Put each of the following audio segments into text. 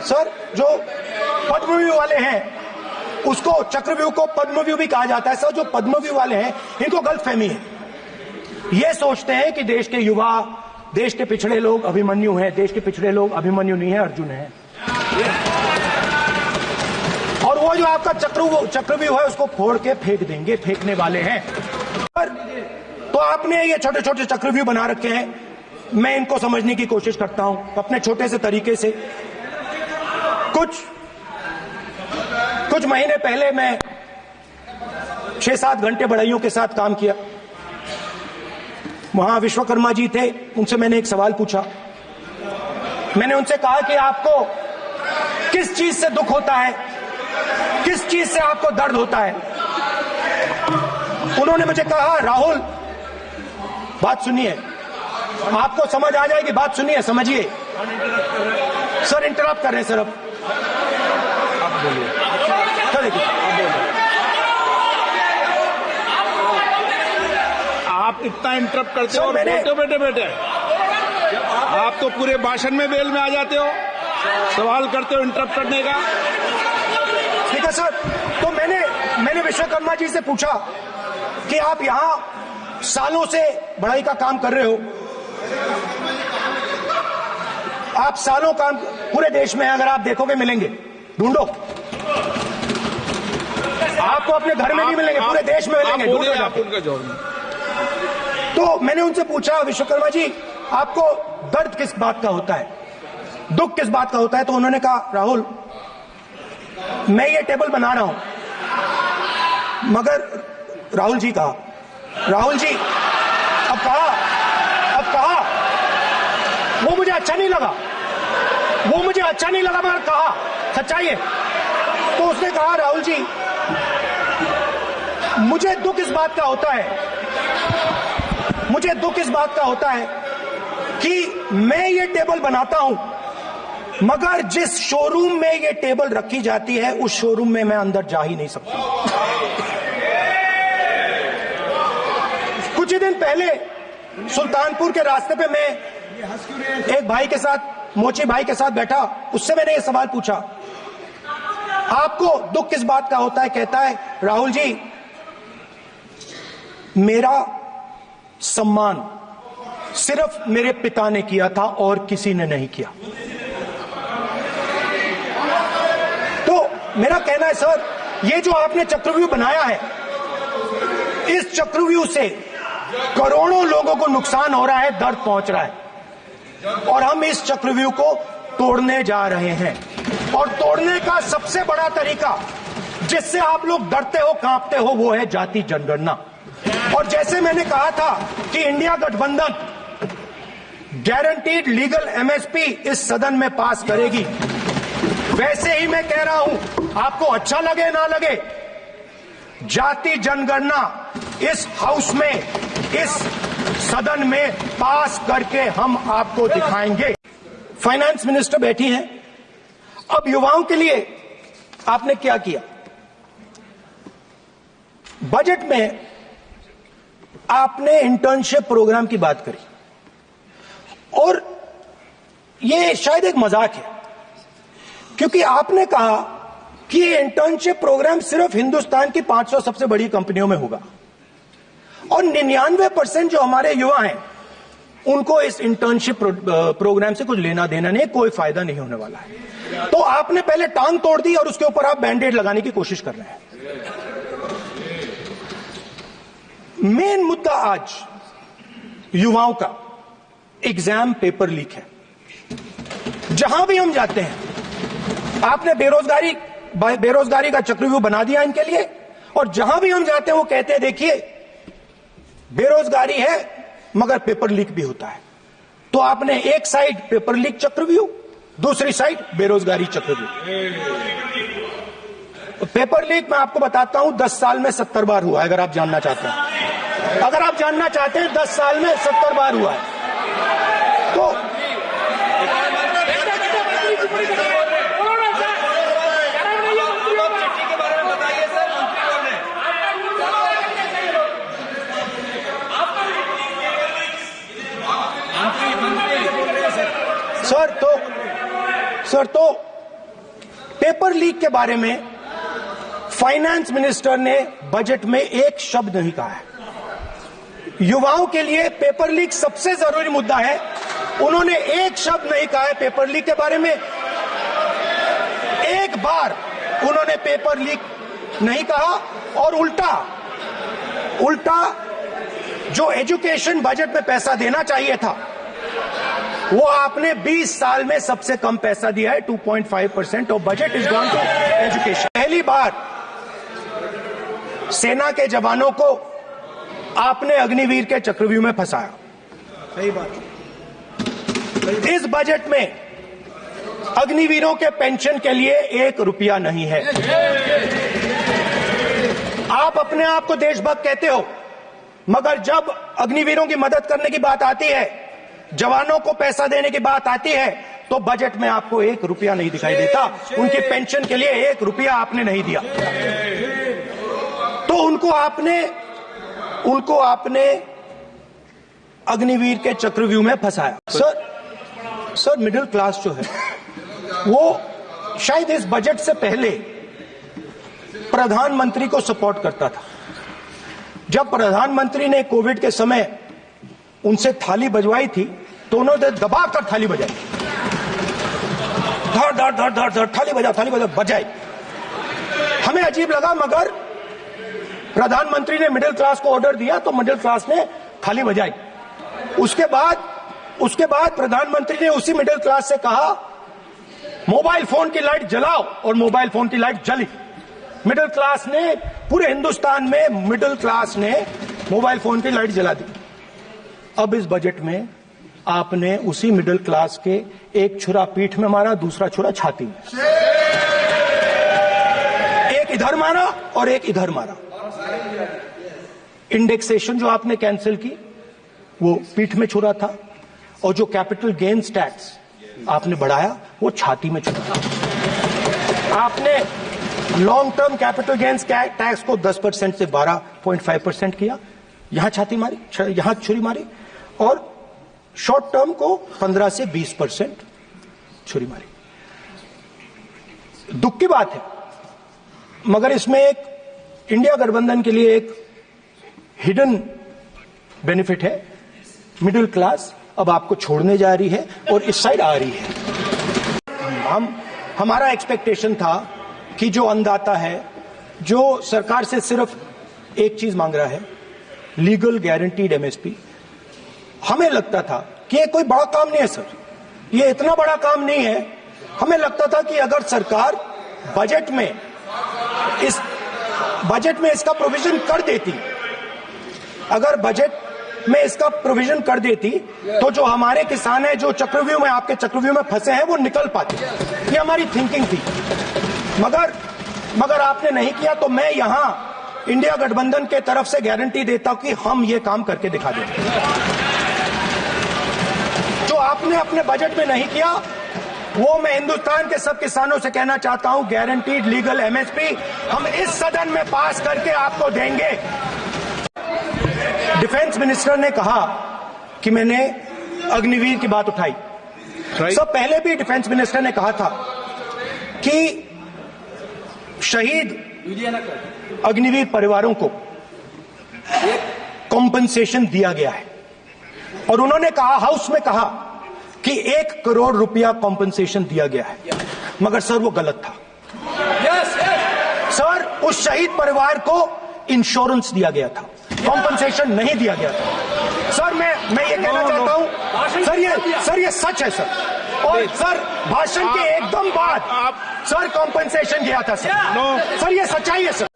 Sir, जो पद्मव्यूह वाले हैं उसको चक्रव्यूह को पद्मव्यूह भी कहा जाता है। सर, जो पद्मव्यूह वाले हैं इनको गलतफहमी है। ये सोचते हैं कि देश के युवा, देश के पिछड़े लोग अभिमन्यु हैं। देश के पिछड़े लोग अभिमन्यु नहीं है, अर्जुन है। और वो जो आपका चक्रव्यूह है उसको फोड़ के फेंक देंगे, फेंकने वाले हैं। तो आपने ये छोटे छोटे चक्रव्यूह बना रखे हैं। मैं इनको समझने की कोशिश करता हूं अपने छोटे से तरीके से। कुछ महीने पहले मैं 6-7 घंटे बढ़इयों के साथ काम किया। वहां विश्वकर्मा जी थे, उनसे मैंने एक सवाल पूछा। मैंने उनसे कहा कि आपको किस चीज से दुख होता है, किस चीज से आपको दर्द होता है। उन्होंने मुझे कहा, राहुल बात सुनिए, आपको समझ आ जाएगी, बात सुनिए, समझिए। सर इंटरप्ट कर रहे हैं सर, अब बोलिए। आप इतना इंटरप्ट करते हो और बैठे आप तो पूरे भाषण में बेल में आ जाते हो, सवाल करते हो इंटरप्ट करने का। ठीक है सर, तो मैंने विश्वकर्मा जी से पूछा कि आप यहां सालों से बढ़ई का काम कर रहे हो, आप सालों काम पूरे देश में अगर आप देखोगे मिलेंगे, ढूंढो, आपको अपने घर में नहीं मिलेंगे, पूरे देश में मिलेंगे, ढूंढो जाके। तो मैंने उनसे पूछा, विश्वकर्मा जी आपको दर्द किस बात का होता है, दुख किस बात का होता है। तो उन्होंने कहा, राहुल मैं ये टेबल बना रहा हूं, मगर राहुल जी कहा, राहुल जी अब कहा वो मुझे अच्छा नहीं लगा, मगर कहा सच्चाई है। तो उसने कहा, राहुल जी मुझे दुख इस बात का होता है कि मैं ये टेबल बनाता हूं, मगर जिस शोरूम में ये टेबल रखी जाती है उस शोरूम में मैं अंदर जा ही नहीं सकता। कुछ ही दिन पहले सुल्तानपुर के रास्ते पे मैं एक भाई के साथ, मोची भाई के साथ बैठा, उससे मैंने ये सवाल पूछा, आपको दुख किस बात का होता है। कहता है, राहुल जी मेरा सम्मान सिर्फ मेरे पिता ने किया था और किसी ने नहीं किया। तो मेरा कहना है सर, ये जो आपने चक्रव्यूह बनाया है, इस चक्रव्यूह से करोड़ों लोगों को नुकसान हो रहा है, दर्द पहुंच रहा है, और हम इस चक्रव्यूह को तोड़ने जा रहे हैं। और तोड़ने का सबसे बड़ा तरीका जिससे आप लोग डरते हो, कांपते हो, वो है जाति जनगणना। और जैसे मैंने कहा था कि इंडिया गठबंधन गारंटीड लीगल एमएसपी इस सदन में पास करेगी, वैसे ही मैं कह रहा हूं, आपको अच्छा लगे ना लगे, जाति जनगणना इस हाउस में, इस सदन में पास करके हम आपको दिखाएंगे। फाइनेंस मिनिस्टर बैठी हैं। अब युवाओं के लिए आपने क्या किया? बजट में आपने इंटर्नशिप प्रोग्राम की बात करी, और ये शायद एक मजाक है, क्योंकि आपने कहा कि ये इंटर्नशिप प्रोग्राम सिर्फ हिंदुस्तान की 500 सबसे बड़ी कंपनियों में होगा, और 99% जो हमारे युवा हैं उनको इस इंटर्नशिप प्रोग्राम से कुछ लेना देना नहीं, कोई फायदा नहीं होने वाला है। तो आपने पहले टांग तोड़ दी और उसके ऊपर आप बैंडेड लगाने की कोशिश कर रहे हैं। मेन मुद्दा आज युवाओं का एग्जाम पेपर लीक है। जहां भी हम जाते हैं, आपने बेरोजगारी का चक्रव्यूह बना दिया इनके लिए, और जहां भी हम जाते हैं वो कहते हैं, देखिए बेरोजगारी है मगर पेपर लीक भी होता है। तो आपने एक साइड पेपर लीक चक्रव्यूह, दूसरी साइड बेरोजगारी चक्रव्यूह। पेपर लीक मैं आपको बताता हूं 10 साल में 70 बार हुआ है। अगर आप जानना चाहते हैं, 10 साल में 70 बार हुआ है। तो सर, पेपर लीक के बारे में फाइनेंस मिनिस्टर ने बजट में एक शब्द नहीं कहा है। युवाओं के लिए पेपर लीक सबसे जरूरी मुद्दा है, उन्होंने एक शब्द नहीं कहा है पेपर लीक के बारे में। एक बार उन्होंने पेपर लीक नहीं कहा और उल्टा जो एजुकेशन बजट में पैसा देना चाहिए था वो आपने 20 साल में सबसे कम पैसा दिया है। 2.5% of budget is gone to education. पहली बार सेना के जवानों को आपने अग्निवीर के चक्रव्यूह में फंसाया। सही बात। इस बजट में अग्निवीरों के पेंशन के लिए 1 रुपया नहीं है। आप अपने आप को देशभक्त कहते हो, मगर जब अग्निवीरों की मदद करने की बात आती है, जवानों को पैसा देने की बात आती है, तो बजट में आपको 1 रुपया नहीं दिखाई देता। उनकी पेंशन के लिए 1 रुपया आपने नहीं दिया। तो उनको आपने अग्निवीर के चक्रव्यूह में फंसाया। सर मिडिल क्लास जो है वो शायद इस बजट से पहले प्रधानमंत्री को सपोर्ट करता था। जब प्रधानमंत्री ने कोविड के समय उनसे थाली बजवाई थी तो उन्होंने दबाकर थाली बजाई, धड़ धड़ धड़ धड़ धड़ थाली बजाई। हमें अजीब लगा, मगर प्रधानमंत्री ने मिडिल क्लास को ऑर्डर दिया तो मिडिल क्लास ने थाली बजाई। उसके बाद प्रधानमंत्री ने उसी मिडिल क्लास से कहा मोबाइल फोन की लाइट जलाओ, और मोबाइल फोन की लाइट जली। मिडिल क्लास ने, पूरे हिंदुस्तान में मिडिल क्लास ने मोबाइल फोन की लाइट जला दी। अब इस बजट में आपने उसी मिडिल क्लास के एक छुरा पीठ में मारा, दूसरा छुरा छाती में, एक इधर मारा और एक इधर मारा। इंडेक्सेशन जो आपने कैंसिल की वो पीठ में छुरा था, और जो कैपिटल गेन्स टैक्स आपने बढ़ाया वो छाती में छुरा। आपने long term capital gains tax को 10% से 12.5% किया, यहां छाती मारी, यहां छुरी मारी, और शॉर्ट टर्म को 15 से 20% छुरी मारी। दुख की बात है, मगर इसमें एक इंडिया गठबंधन के लिए एक हिडन बेनिफिट है। मिडिल क्लास अब आपको छोड़ने जा रही है और इस साइड आ रही है। हमारा एक्सपेक्टेशन था कि जो अन्नदाता है, जो सरकार से सिर्फ एक चीज मांग रहा है, लीगल गारंटीड एमएसपी, हमें लगता था कि ये कोई बड़ा काम नहीं है सर, ये इतना बड़ा काम नहीं है। हमें लगता था कि अगर सरकार बजट में इसका प्रोविजन कर देती, अगर बजट में इसका प्रोविजन कर देती, तो जो हमारे किसान हैं जो चक्रव्यूह में, आपके चक्रव्यूह में फंसे हैं, वो निकल पाते। ये हमारी थिंकिंग थी, मगर आपने नहीं किया। तो मैं यहां इंडिया गठबंधन के तरफ से गारंटी देता हूं कि हम ये काम करके दिखा देंगे। जो आपने अपने बजट में नहीं किया वो मैं हिंदुस्तान के सब किसानों से कहना चाहता हूं, गारंटीड लीगल एमएसपी हम इस सदन में पास करके आपको देंगे। डिफेंस मिनिस्टर ने कहा कि मैंने अग्निवीर की बात उठाई। सब पहले भी डिफेंस मिनिस्टर ने कहा था कि शहीद अग्निवीर परिवारों को कॉम्पनसेशन दिया गया है, और उन्होंने कहा, हाउस में कहा कि 1 करोड़ रुपया कॉम्पनसेशन दिया गया है, मगर सर वो गलत था। सर उस शहीद परिवार को इंश्योरेंस दिया गया था, कॉम्पनसेशन नहीं दिया गया था। सर मैं ये कहना चाहता हूं, सर ये सच है सर, और सर भाषण के एकदम बाद सर कॉम्पनसेशन दिया था सर ये सच्चाई है सर।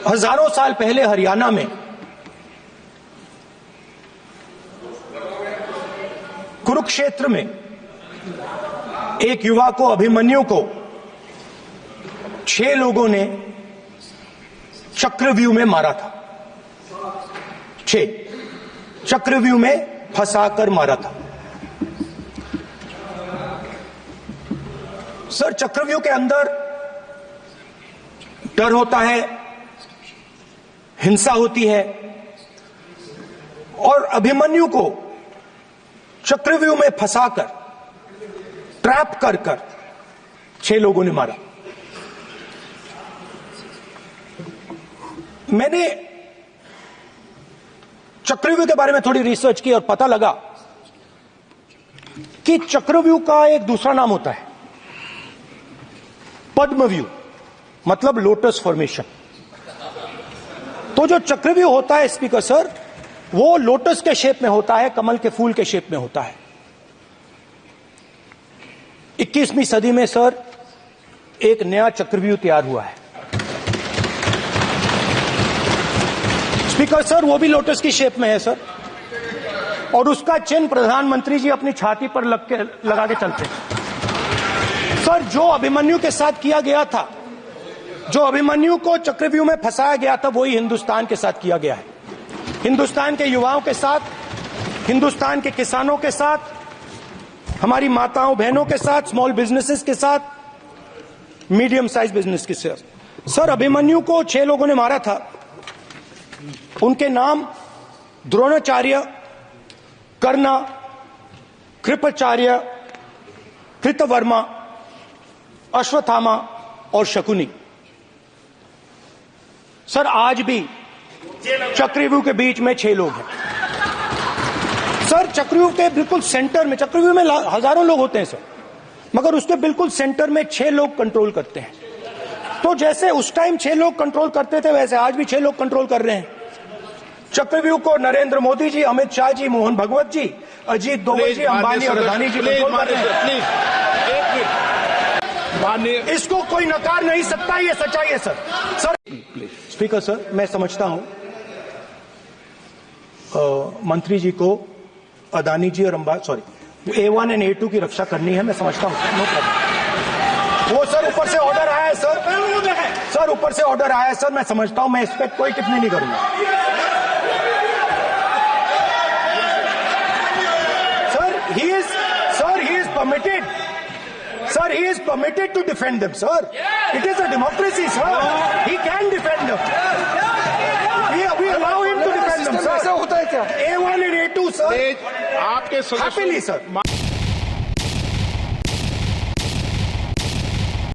हजारों साल पहले हरियाणा में कुरुक्षेत्र में एक युवा को, अभिमन्यु को, 6 लोगों ने चक्रव्यूह में मारा था। 6 चक्रव्यूह में फंसाकर मारा था। सर चक्रव्यूह के अंदर डर होता है, हिंसा होती है, और अभिमन्यु को चक्रव्यूह में फंसाकर, ट्रैप कर 6 6 लोगों ने मारा। मैंने चक्रव्यूह के बारे में थोड़ी रिसर्च की और पता लगा कि चक्रव्यूह का एक दूसरा नाम होता है पद्मव्यूह, मतलब लोटस फॉर्मेशन। तो जो चक्रव्यूह होता है स्पीकर सर, वो लोटस के शेप में होता है, कमल के फूल के शेप में होता है। 21वीं सदी में सर एक नया चक्रव्यूह तैयार हुआ है स्पीकर सर, वो भी लोटस की शेप में है सर, और उसका चिन्ह प्रधानमंत्री जी अपनी छाती पर लगा के चलते हैं सर। जो अभिमन्यु के साथ किया गया था, जो अभिमन्यु को चक्रव्यूह में फंसाया गया था, वही हिंदुस्तान के साथ किया गया है। हिंदुस्तान के युवाओं के साथ, हिंदुस्तान के किसानों के साथ, हमारी माताओं बहनों के साथ, स्मॉल बिजनेसेस के साथ, मीडियम साइज बिजनेस के साथ। सर अभिमन्यु को 6 लोगों ने मारा था। उनके नाम द्रोणाचार्य, कर्ण, कृपाचार्य, कृतवर्मा, अश्वत्थामा और शकुनी। सर आज भी चक्रव्यूह के बीच में 6 लोग हैं सर। चक्रव्यूह के बिल्कुल सेंटर में, चक्रव्यूह में हजारों लोग होते हैं सर, मगर उसके बिल्कुल सेंटर में 6 लोग कंट्रोल करते हैं। तो जैसे उस टाइम 6 लोग कंट्रोल करते थे, वैसे आज भी 6 लोग कंट्रोल कर रहे हैं चक्रव्यूह को। नरेंद्र मोदी जी, अमित शाह जी, मोहन भगवत जी, अजीत दोवल जी, अंबानी और अदानी जी कंट्रोल कर रहे हैं। इसको कोई नकार नहीं सकता, ये सच्चाई है सर। सर स्पीकर सर, मैं समझता हूं मंत्री जी को अदानी जी और A1 और A2 की रक्षा करनी है, मैं समझता हूं। No problem. वो सर ऊपर से ऑर्डर आया है सर, सर ऊपर से ऑर्डर आया है सर, मैं समझता हूं, मैं इस पर कोई टिप्पणी नहीं करूंगा। Sir, he is permitted to defend them, sir. It is a democracy, sir. He can defend them. We allow him to defend them, sir. ऐसा होता है क्या? A1 and A2, sir. आपके Happily, sir.